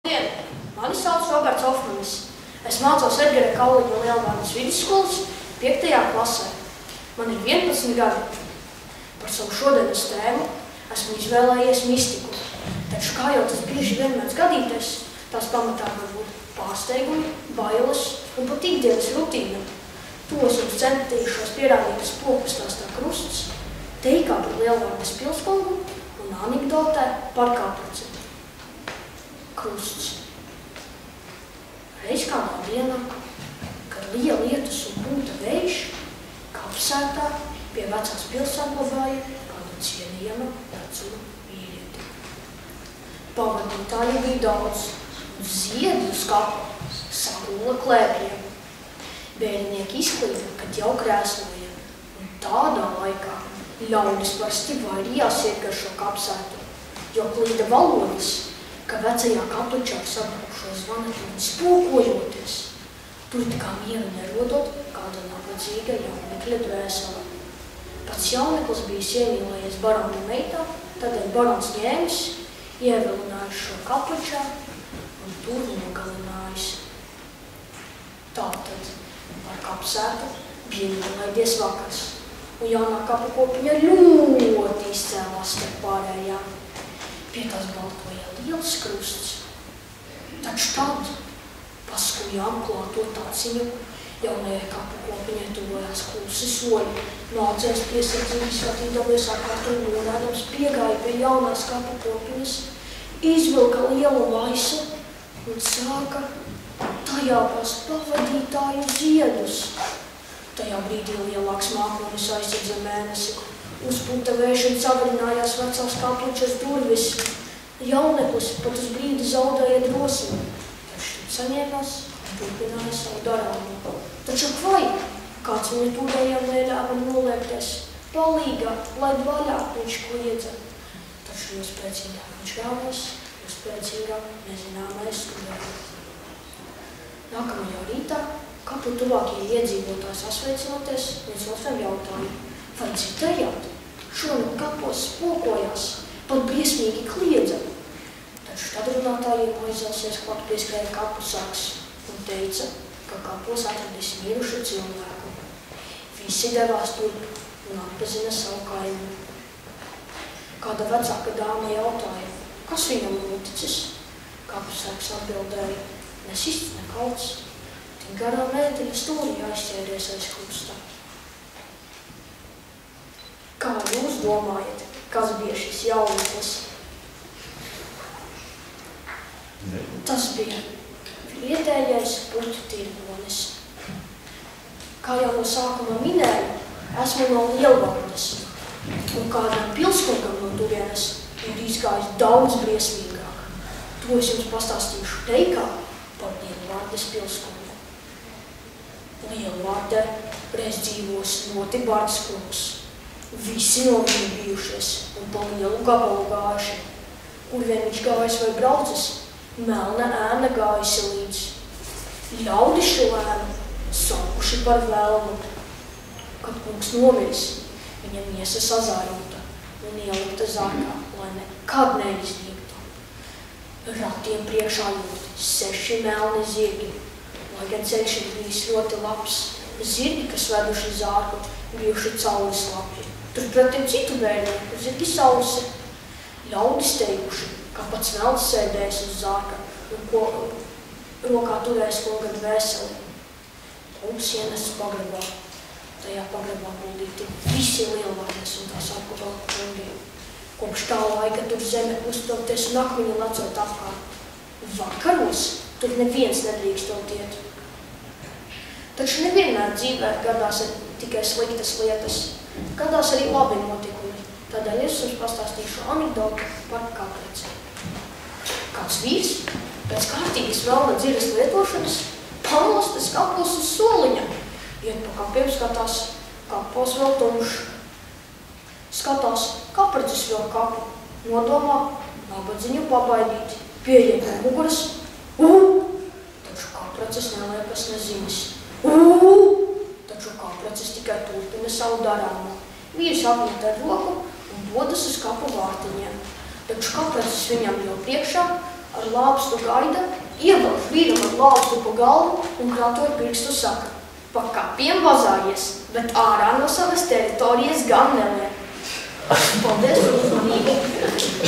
Mani sauc Roberts Ofmanis. Es mācos Edgara Kauliņa Lielvārdas vidusskolas 5. klasē. Man ir 11 gadi. Par savu šodienas tēmu esmu izvēlējies mistiku. Taču kā jau tas bieži vien mēdz gadīties, tās pamatā var būt pārsteigumi, bailes un pat ikdienas rutīna. To es jums centīšos pierādīt uz poku stāstā Krusts, teikā par Lielvārdas pilskungu un anekdotē par Kaplici. Krusts. Reiz kādā dienā, kad lija lietus un pūta vējš, kapsētā pie vecās pilsētglabāja kādu cienījama vecuma vīrieti. Pavadītāju bija daudz, un ziedi uz kapa sagula klēpiem. Bērnieki izklīda, kad jau krēsloja, un tādā laikā ļaudis parasti vairījās iet gar šo kapsētu, jo klīda valodas, ka vecajā kapličā sabrukušo zvanatūni spokojoties, tur kā mieru nerodot kāda nabadzīga jaunekļa dvēsele. Pats jauneklis bija iemīlējies barona meitā, tādēļ barons ņēmis, ievilinājis šo kapličā un tur nogalinājis. Tātad par kapsētu bija nolaidies vakars, un jaunā kapu kopiņa ļoti izcēlās starp pārējām. Pie tās baltoja liels krusts. Taču tad paskuja apklāto taciņu, jaunajai kapu kopiņai tuvojās klusi soļi. Mācējs piesardzīgi skatīdamies apkārt un norādams piegāja pie jaunās kapu kopiņas, izvilka lielu maisu un sāka tajā past pavadītāju ziedus. Tajā brīdī lielāks mākonis aizsedza mēnesi. Uzpūta vējš un savarinājās vecās kapličas durvis. Jauneklis pat uz brīdi zaudēja drosmi, taču saņēmās un turpināja savu darāmu. Taču vai kāds viņa tūdējām neļāva noliekties? Palīgā, laid vaļā, viņš kliedza. Taču jo spēcīgāk viņš gāvās, jo spēcīgāk nezināmais studēja. Nākamajā rītā kapu tuvākie iedzīvotāji sasveicinoties viens otram jautāja: vai dzirdējāt? Šonakt kapos spokojās, pat briesmīgi kliedza. Taču tad runātājiem aizēsies klāt pieskrēja kapu saks un teica, ka kapos atradīs mirušu cilvēku. Visi devās turp un atpazina savu kaimiņu. Kāda vecāka dāma jautāja, kas viņam noticis? Kapu saks atbildēja, nesists nekauts. Tik garā mēteļa stūrī aizķēries aiz krusta. Kā jūs domājat, kas bija šis jauneklis? Tas bija vietējais puķu tirgonis. Kā jau no sākuma minēju, esmu no Lielvārdas, un kādam pilskungam no turienes ir izgājis daudz briesmīgāk. To es jums pastāstīšu teikā par Lielvārdas pilskungu. Lielvārdē reiz dzīvos ļoti bargs kungs. Visi no viņu bijušies un pa lielu gabalu gājuši. Kur vien viņš gājis vai braucis, melna ēna gājusi līdz. Ļaudi šo ēnu saukuši par velnu. Kad kungs nomiris, viņa miesa sazārota un ielikta zārkā, lai nekad neiznīktu. Ratiem priekšā ļoti 6 melni zirgi, lai gan ceļš ir bijis ļoti labs. Zirgi, kas veduši zārku, bijuši caulis lapi. Turpretim citu bērnieku zirgi sausi. Ļaudis teikuši, ka pats velns sēdējis uz zārka un rokā turējis koga dvēseli. Kungs ienesis pagrabā. Tajā pagrabā guldīti visi Lielvārdas un tās apgabala kungi. Kopš tā laika tur zeme uztoties un akmeņi lecot apkārt. Vakaros tur neviens nedrīkstot iet. Taču nevienmēr dzīvē gadās tikai sliktas lietas. Gadās arī labi notikumi. Tādēļ es jums pastāstīšu anekdotu par Kaplici. Kāds vīrs pēc kārtīgas velna dziras lietošanas pamostas kapos uz soliņa. Iet pa kapiem, skatās, kapos vēl tumšs. Skatās, kaprecis vēl kapu. Nodomā, nabadziņu pabaidīt. Pieiet no muguras. Taču kaprecis neliekas nezinis. Taču kaprecis tikai turpina savu darāmu. Vīrs apmet ar roku un dodas uz kapu vārtiņiem. Taču kaprecis viņam jau priekšā ar lāpstu gaida, ievelk vīram ar lāpstu pa galvu un kratot pirkstu saka: pa kapiem vazājies, bet ārā no savas teritorijas gan neliek. Paldies par uzmanību!